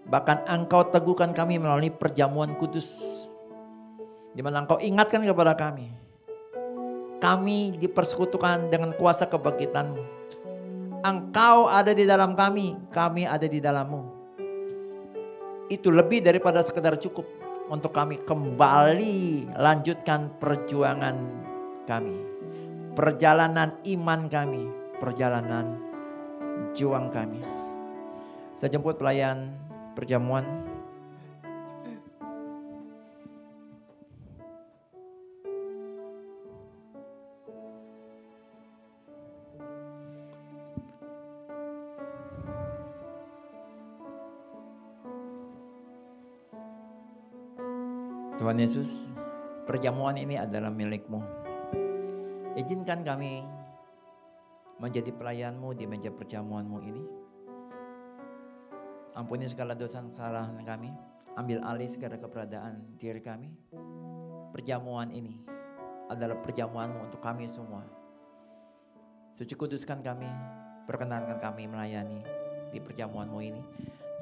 Bahkan Engkau teguhkan kami melalui perjamuan kudus. Di mana Engkau ingatkan kepada kami. Kami dipersekutukan dengan kuasa kebangkitan-Mu. Engkau ada di dalam kami ada di dalam-Mu. Itu lebih daripada sekedar cukup untuk kami kembali lanjutkan perjuangan kami. Perjalanan iman kami, perjalanan juang kami. Saya jemput pelayan perjamuan. Tuhan Yesus, perjamuan ini adalah milik-Mu. Izinkan kami menjadi pelayan-Mu di meja perjamuan-Mu ini. Ampuni segala dosa kesalahan kami. Ambil alih segala keberadaan diri kami. Perjamuan ini adalah perjamuan-Mu untuk kami semua. Suci kuduskan kami, perkenankan kami melayani di perjamuan-Mu ini.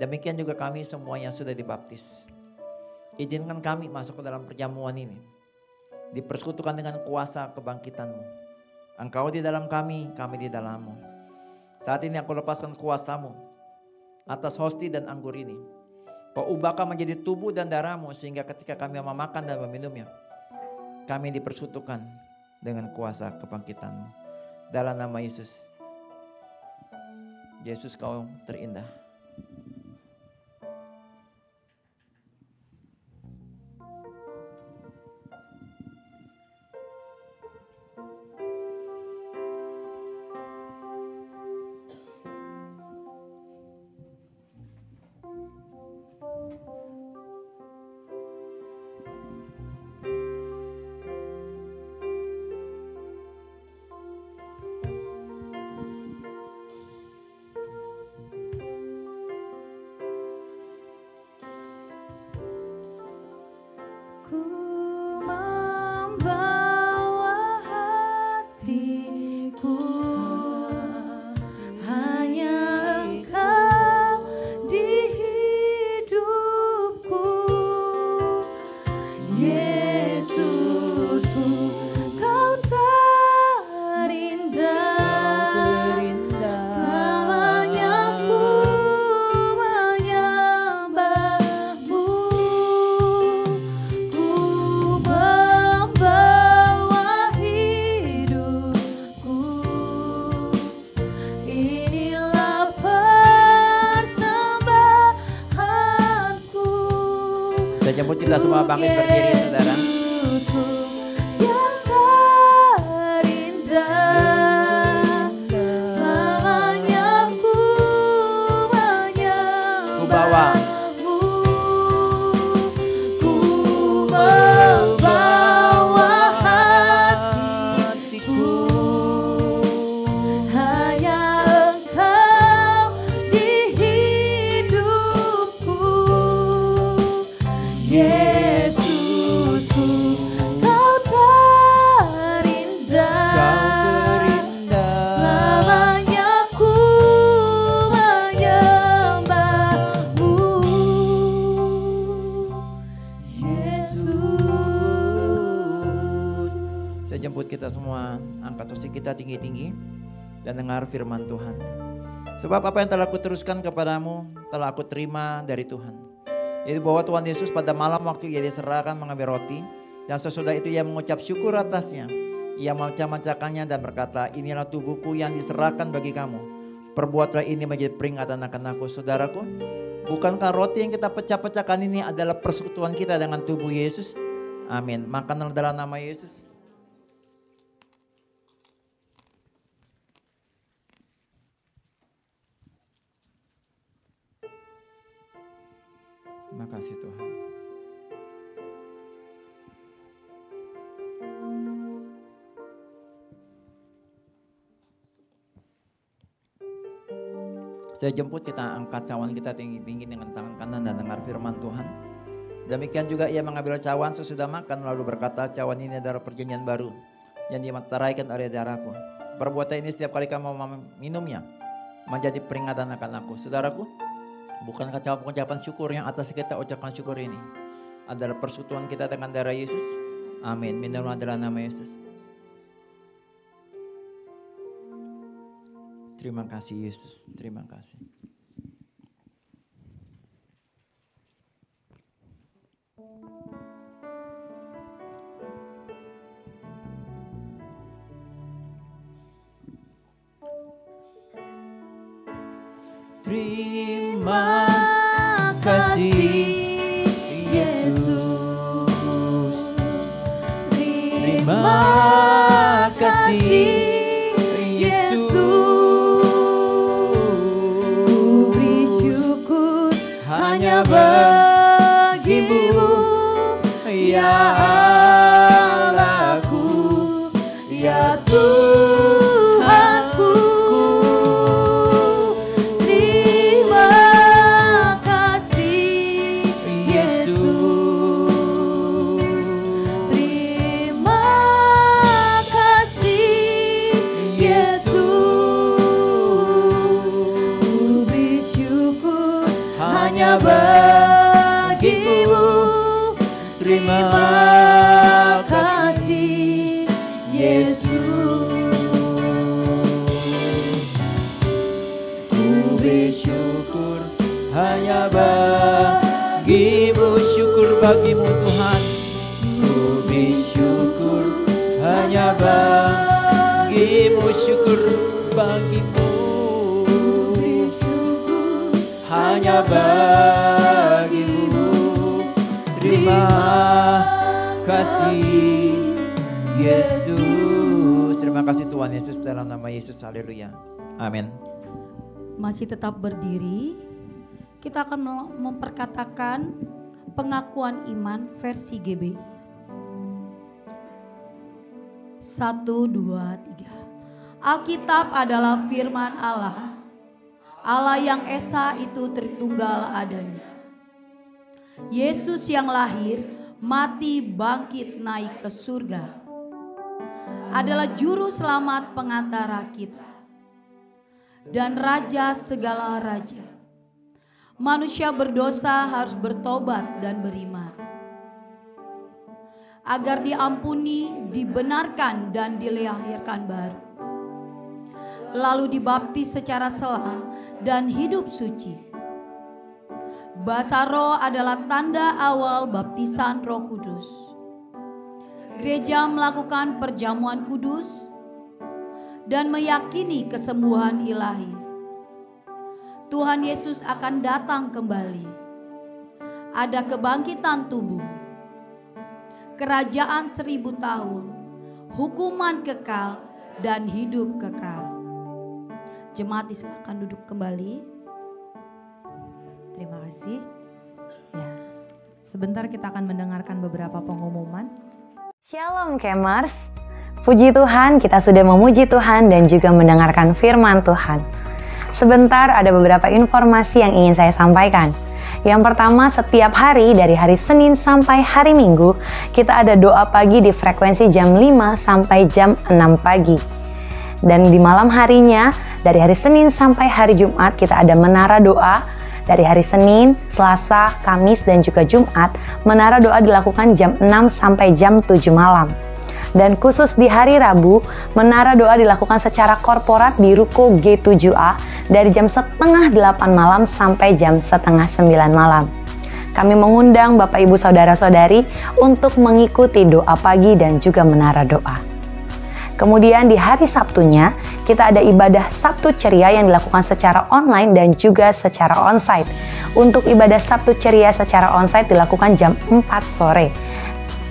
Demikian juga kami semua yang sudah dibaptis. Izinkan kami masuk ke dalam perjamuan ini. Dipersekutukan dengan kuasa kebangkitan-Mu. Engkau di dalam kami di dalam-Mu. Saat ini aku lepaskan kuasa-Mu atas hosti dan anggur ini. Kau ubahkan menjadi tubuh dan darah-Mu sehingga ketika kami memakan dan meminumnya, kami dipersekutukan dengan kuasa kebangkitan-Mu. Dalam nama Yesus. Yesus, Kau terindah. Ku membawa hatiku, hanya Engkau di hidupku. Yesusku, Kau terindah. Selamanya ku menyembah-Mu. Ku membawa hidupku, inilah persembahanku. Saya jemput kita semua bangkit berdiri, saudara. Yesusku yang terindah, selamanya ku menyembah-Mu. Ku membawa hatiku, hanya Engkau di hidupku. Yesusku, Kau terindah. Selamanya ku menyembah-Mu. Yesus. Saya jemput kita semua, angkat tosi kita tinggi-tinggi dan dengar firman Tuhan. Sebab apa yang telah kuteruskan kepadamu telah aku terima dari Tuhan. Yaitu bahwa Tuhan Yesus pada malam waktu Ia diserahkan mengambil roti, dan sesudah itu Ia mengucap syukur atasnya. Ia memecah-mecahkannya dan berkata, inilah tubuhku yang diserahkan bagi kamu. Perbuatlah ini menjadi peringatan akan aku. Saudaraku, bukankah roti yang kita pecah-pecahkan ini adalah persekutuan kita dengan tubuh Yesus? Amin. Makanlah dalam nama Yesus. Terima kasih Tuhan. Saya jemput kita angkat cawan kita tinggi-tinggi dengan tangan kanan dan dengar firman Tuhan. Demikian juga Ia mengambil cawan sesudah makan lalu berkata, cawan ini adalah perjanjian baru yang dimeteraikan oleh darahku. Perbuatan ini setiap kali kamu minumnya menjadi peringatan akan aku. Saudaraku, bukankah ucapan syukur yang atas kita ucapkan syukur ini adalah persekutuan kita dengan darah Yesus? Amin. Minumlah dalam nama Yesus. Terima kasih Yesus. Terima kasih. Terima kasih Yesus. Terima kasih Yesus. Ku beri syukur hanya bagimu, bagimu Tuhan. Ku beri syukur hanya bagimu, syukur bagimu, hanya bagimu. Terima kasih Yesus. Terima kasih Tuhan Yesus, dalam nama Yesus, haleluya, amin. Masih tetap berdiri, kita akan memperkatakan pengakuan iman versi GBI. 1, 2, 3. Alkitab adalah firman Allah, Allah yang esa itu Tritunggal adanya. Yesus yang lahir, mati, bangkit, naik ke surga, adalah juru selamat pengantara kita dan raja segala raja. Manusia berdosa harus bertobat dan beriman agar diampuni, dibenarkan dan dilahirkan baru, lalu dibaptis secara selang dan hidup suci. Basa roh adalah tanda awal baptisan Roh Kudus. Gereja melakukan perjamuan kudus dan meyakini kesembuhan ilahi. Tuhan Yesus akan datang kembali. Ada kebangkitan tubuh, kerajaan 1000 tahun, hukuman kekal dan hidup kekal. Jemaat silakan duduk kembali. Terima kasih. Ya, sebentar kita akan mendengarkan beberapa pengumuman. Shalom Kemers, puji Tuhan kita sudah memuji Tuhan dan juga mendengarkan firman Tuhan. Sebentar ada beberapa informasi yang ingin saya sampaikan. Yang pertama, setiap hari dari hari Senin sampai hari Minggu kita ada doa pagi di frekuensi jam 5 sampai jam 6 pagi. Dan di malam harinya dari hari Senin sampai hari Jumat kita ada menara doa. Dari hari Senin, Selasa, Kamis, dan juga Jumat, menara doa dilakukan jam 6 sampai jam 7 malam. Dan khusus di hari Rabu, menara doa dilakukan secara korporat di Ruko G7A dari jam setengah 8 malam sampai jam setengah 9 malam. Kami mengundang Bapak Ibu Saudara-saudari untuk mengikuti doa pagi dan juga menara doa. Kemudian di hari Sabtunya, kita ada ibadah Sabtu Ceria yang dilakukan secara online dan juga secara onsite. Untuk ibadah Sabtu Ceria secara onsite dilakukan jam 4 sore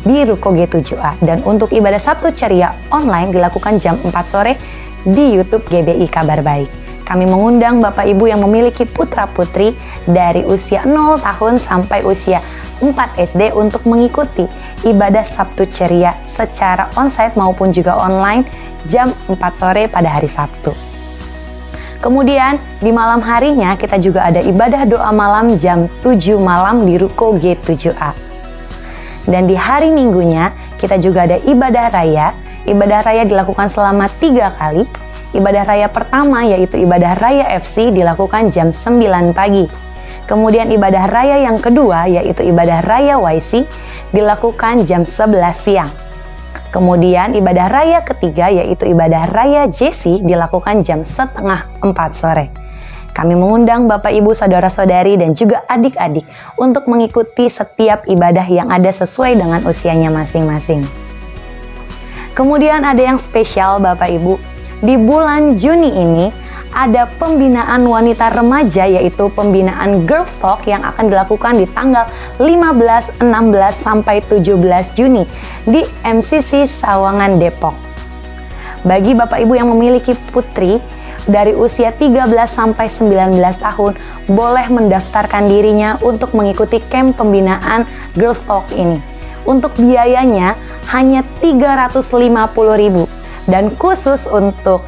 di Ruko G7A. Dan untuk ibadah Sabtu Ceria online dilakukan jam 4 sore di YouTube GBI Kabar Baik. Kami mengundang Bapak Ibu yang memiliki putra-putri dari usia 0 tahun sampai usia 4 SD untuk mengikuti ibadah Sabtu Ceria secara onsite maupun juga online jam 4 sore pada hari Sabtu. Kemudian di malam harinya kita juga ada ibadah doa malam jam 7 malam di Ruko G7A. Dan di hari Minggunya kita juga ada ibadah raya. Ibadah raya dilakukan selama 3 kali. Ibadah raya pertama yaitu ibadah raya FC dilakukan jam 9 pagi. Kemudian ibadah raya yang kedua yaitu ibadah raya YC dilakukan jam 11 siang. Kemudian ibadah raya ketiga yaitu ibadah raya JC dilakukan jam setengah 4 sore. Kami mengundang Bapak Ibu Saudara-saudari dan juga adik-adik untuk mengikuti setiap ibadah yang ada sesuai dengan usianya masing-masing. Kemudian ada yang spesial Bapak Ibu, di bulan Juni ini ada pembinaan wanita remaja yaitu pembinaan Girls Talk yang akan dilakukan di tanggal 15, 16, sampai 17 Juni di MCC Sawangan Depok. Bagi Bapak Ibu yang memiliki putri dari usia 13 sampai 19 tahun boleh mendaftarkan dirinya untuk mengikuti camp pembinaan Girls Talk ini. Untuk biayanya hanya 350.000 dan khusus untuk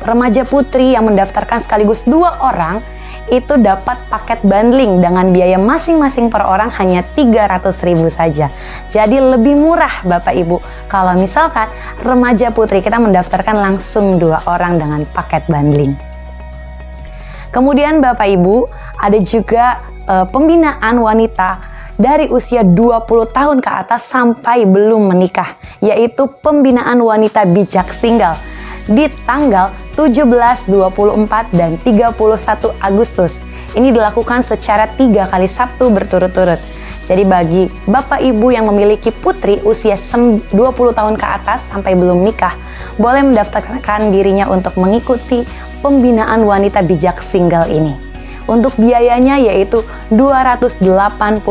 remaja putri yang mendaftarkan sekaligus 2 orang itu dapat paket bundling dengan biaya masing-masing per orang hanya 300.000 saja. Jadi lebih murah Bapak Ibu kalau misalkan remaja putri kita mendaftarkan langsung 2 orang dengan paket bundling. Kemudian Bapak Ibu ada juga pembinaan wanita dari usia 20 tahun ke atas sampai belum menikah, yaitu pembinaan wanita bijak single di tanggal 17, 24, dan 31 Agustus. Ini dilakukan secara 3 kali Sabtu berturut-turut. Jadi bagi Bapak Ibu yang memiliki putri usia 20 tahun ke atas sampai belum nikah, boleh mendaftarkan dirinya untuk mengikuti pembinaan wanita bijak single ini. Untuk biayanya yaitu 280.000.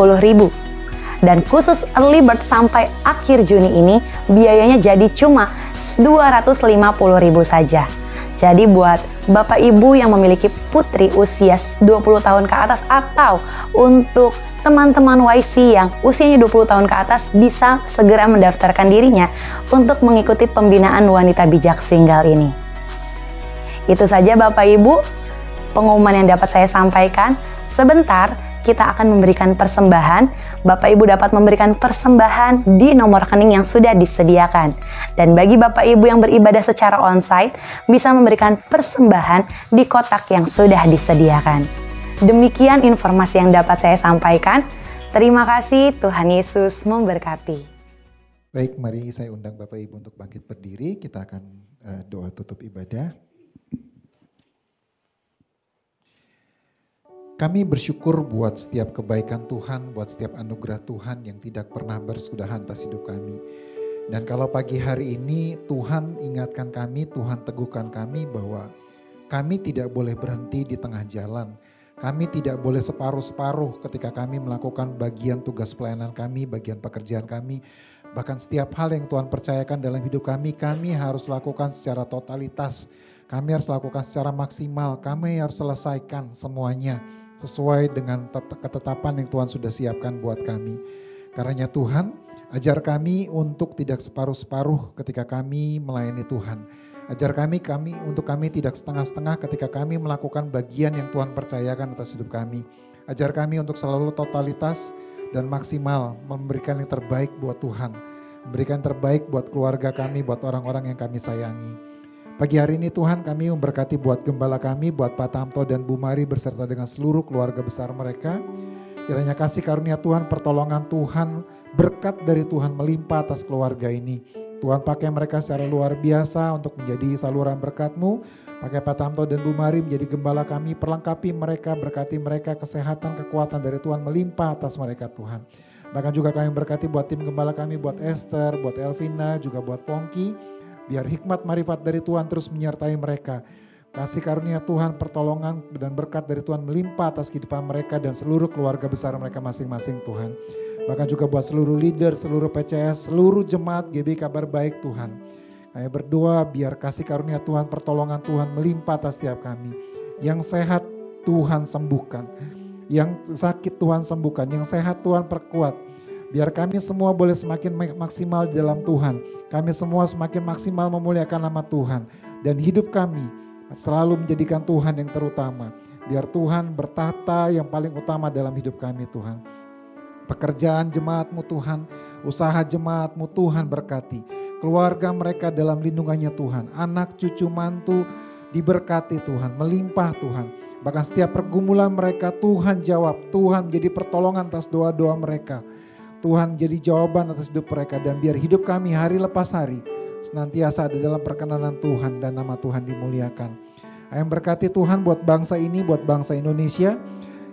Dan khusus early bird sampai akhir Juni ini biayanya jadi cuma 250.000 saja. Jadi buat Bapak Ibu yang memiliki putri usia 20 tahun ke atas atau untuk teman-teman YC yang usianya 20 tahun ke atas bisa segera mendaftarkan dirinya untuk mengikuti pembinaan wanita bijak single ini. Itu saja Bapak Ibu pengumuman yang dapat saya sampaikan. Sebentar kita akan memberikan persembahan. Bapak Ibu dapat memberikan persembahan di nomor rekening yang sudah disediakan. Dan bagi Bapak Ibu yang beribadah secara onsite, bisa memberikan persembahan di kotak yang sudah disediakan. Demikian informasi yang dapat saya sampaikan. Terima kasih, Tuhan Yesus memberkati. Baik, mari saya undang Bapak Ibu untuk bangkit berdiri. Kita akan doa tutup ibadah. Kami bersyukur buat setiap kebaikan Tuhan, buat setiap anugerah Tuhan yang tidak pernah bersudahan atas hidup kami. Dan kalau pagi hari ini Tuhan ingatkan kami, Tuhan teguhkan kami bahwa kami tidak boleh berhenti di tengah jalan. Kami tidak boleh separuh-separuh ketika kami melakukan bagian tugas pelayanan kami, bagian pekerjaan kami. Bahkan setiap hal yang Tuhan percayakan dalam hidup kami harus lakukan secara totalitas. Kami harus lakukan secara maksimal, kami harus selesaikan semuanya sesuai dengan ketetapan yang Tuhan sudah siapkan buat kami. Karenanya Tuhan, ajar kami untuk tidak separuh-separuh ketika kami melayani Tuhan. Ajar kami untuk kami tidak setengah-setengah ketika kami melakukan bagian yang Tuhan percayakan atas hidup kami. Ajar kami untuk selalu totalitas dan maksimal memberikan yang terbaik buat Tuhan. Memberikan terbaik buat keluarga kami, buat orang-orang yang kami sayangi. Pagi hari ini Tuhan kami memberkati buat gembala kami, buat Pak Tamto dan Bu Mari beserta dengan seluruh keluarga besar mereka. Kiranya kasih karunia Tuhan, pertolongan Tuhan, berkat dari Tuhan melimpah atas keluarga ini. Tuhan pakai mereka secara luar biasa untuk menjadi saluran berkat-Mu. Pakai Pak Tamto dan Bu Mari menjadi gembala kami, perlengkapi mereka, berkati mereka, kesehatan, kekuatan dari Tuhan melimpah atas mereka Tuhan. Bahkan juga kami berkati buat tim gembala kami, buat Esther, buat Elvina, juga buat Pongki. Biar hikmat marifat dari Tuhan terus menyertai mereka. Kasih karunia Tuhan, pertolongan dan berkat dari Tuhan melimpah atas kehidupan mereka dan seluruh keluarga besar mereka masing-masing Tuhan. Bahkan juga buat seluruh leader, seluruh PCS, seluruh jemaat GB Kabar Baik Tuhan. Kami berdoa biar kasih karunia Tuhan, pertolongan Tuhan melimpah atas setiap kami. Yang sehat Tuhan sembuhkan. Yang sakit Tuhan sembuhkan. Yang sehat Tuhan perkuat. Biar kami semua boleh semakin maksimal di dalam Tuhan. Kami semua semakin maksimal memuliakan nama Tuhan. Dan hidup kami selalu menjadikan Tuhan yang terutama. Biar Tuhan bertahta yang paling utama dalam hidup kami Tuhan. Pekerjaan jemaat-Mu Tuhan, usaha jemaat-Mu Tuhan berkati. Keluarga mereka dalam lindungannya Tuhan. Anak, cucu, mantu diberkati Tuhan, melimpah Tuhan. Bahkan setiap pergumulan mereka Tuhan jawab. Tuhan menjadi pertolongan atas doa-doa mereka. Tuhan jadi jawaban atas hidup mereka dan biar hidup kami hari lepas hari senantiasa ada dalam perkenanan Tuhan dan nama Tuhan dimuliakan. Yang berkati Tuhan buat bangsa ini, buat bangsa Indonesia.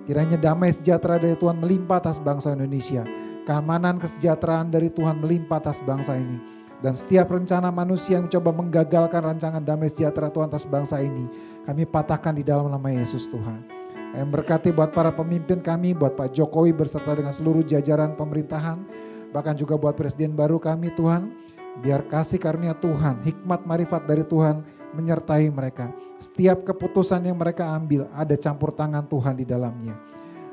Kiranya damai sejahtera dari Tuhan melimpah atas bangsa Indonesia. Keamanan kesejahteraan dari Tuhan melimpah atas bangsa ini. Dan setiap rencana manusia yang mencoba menggagalkan rancangan damai sejahtera Tuhan atas bangsa ini, kami patahkan di dalam nama Yesus Tuhan. Yang berkati buat para pemimpin kami, buat Pak Jokowi beserta dengan seluruh jajaran pemerintahan, bahkan juga buat Presiden baru kami Tuhan, biar kasih karunia Tuhan, hikmat marifat dari Tuhan menyertai mereka. Setiap keputusan yang mereka ambil ada campur tangan Tuhan di dalamnya.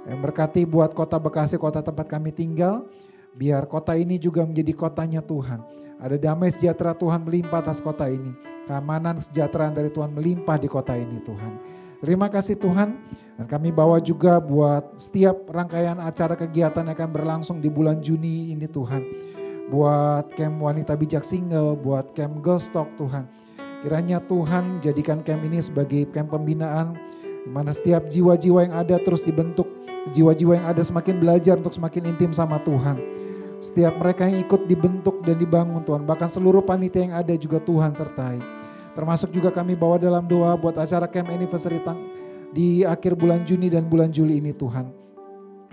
Yang berkati buat kota Bekasi, kota tempat kami tinggal, biar kota ini juga menjadi kotanya Tuhan. Ada damai sejahtera Tuhan melimpah atas kota ini. Keamanan kesejahteraan dari Tuhan melimpah di kota ini Tuhan. Terima kasih Tuhan. Dan kami bawa juga buat setiap rangkaian acara kegiatan yang akan berlangsung di bulan Juni ini Tuhan. Buat camp wanita bijak single, buat camp Girls Talk Tuhan. Kiranya Tuhan jadikan camp ini sebagai camp pembinaan. Di mana setiap jiwa-jiwa yang ada terus dibentuk. Jiwa-jiwa yang ada semakin belajar untuk semakin intim sama Tuhan. Setiap mereka yang ikut dibentuk dan dibangun Tuhan. Bahkan seluruh panitia yang ada juga Tuhan sertai. Termasuk juga kami bawa dalam doa buat acara camp anniversary di akhir bulan Juni dan bulan Juli ini Tuhan.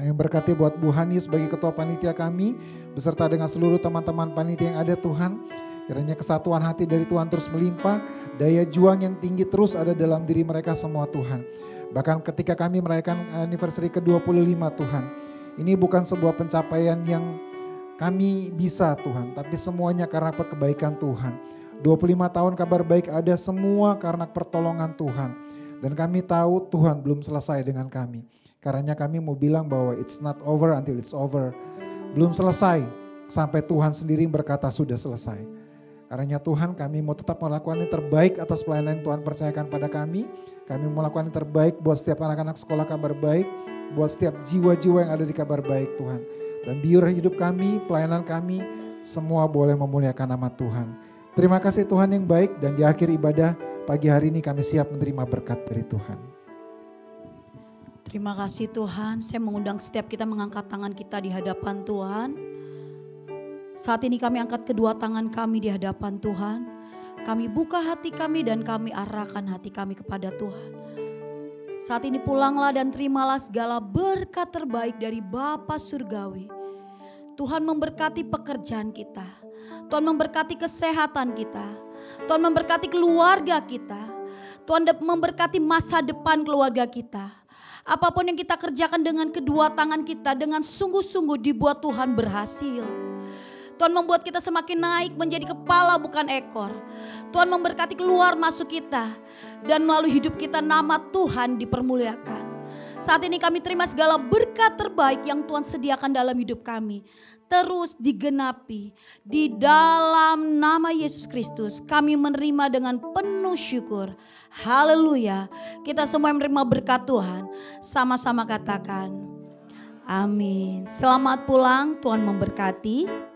Yang berkati buat Bu Hani sebagai ketua panitia kami, beserta dengan seluruh teman-teman panitia yang ada Tuhan. Kiranya kesatuan hati dari Tuhan terus melimpah, daya juang yang tinggi terus ada dalam diri mereka semua Tuhan. Bahkan ketika kami merayakan anniversary ke-25 Tuhan, ini bukan sebuah pencapaian yang kami bisa Tuhan, tapi semuanya karena kebaikan Tuhan. 25 tahun Kabar Baik ada semua karena pertolongan Tuhan. Dan kami tahu Tuhan belum selesai dengan kami. Karena kami mau bilang bahwa it's not over until it's over. Belum selesai sampai Tuhan sendiri berkata sudah selesai. Karena Tuhan kami mau tetap melakukan yang terbaik atas pelayanan yang Tuhan percayakan pada kami. Kami mau melakukan yang terbaik buat setiap anak-anak sekolah Kabar Baik. Buat setiap jiwa-jiwa yang ada di Kabar Baik Tuhan. Dan biar hidup kami, pelayanan kami semua boleh memuliakan nama Tuhan. Terima kasih Tuhan yang baik, dan di akhir ibadah pagi hari ini kami siap menerima berkat dari Tuhan. Terima kasih Tuhan, saya mengundang setiap kita mengangkat tangan kita di hadapan Tuhan. Saat ini kami angkat kedua tangan kami di hadapan Tuhan. Kami buka hati kami dan kami arahkan hati kami kepada Tuhan. Saat ini pulanglah dan terimalah segala berkat terbaik dari Bapa Surgawi. Tuhan memberkati pekerjaan kita. Tuhan memberkati kesehatan kita. Tuhan memberkati keluarga kita. Tuhan memberkati masa depan keluarga kita. Apapun yang kita kerjakan dengan kedua tangan kita, dengan sungguh-sungguh dibuat Tuhan berhasil. Tuhan membuat kita semakin naik menjadi kepala bukan ekor. Tuhan memberkati keluar masuk kita. Dan melalui hidup kita nama Tuhan dipermuliakan. Saat ini kami terima segala berkat terbaik yang Tuhan sediakan dalam hidup kami. Terus digenapi di dalam nama Yesus Kristus. Kami menerima dengan penuh syukur. Haleluya. Kita semua yang menerima berkat Tuhan, sama-sama katakan amin. Selamat pulang, Tuhan memberkati.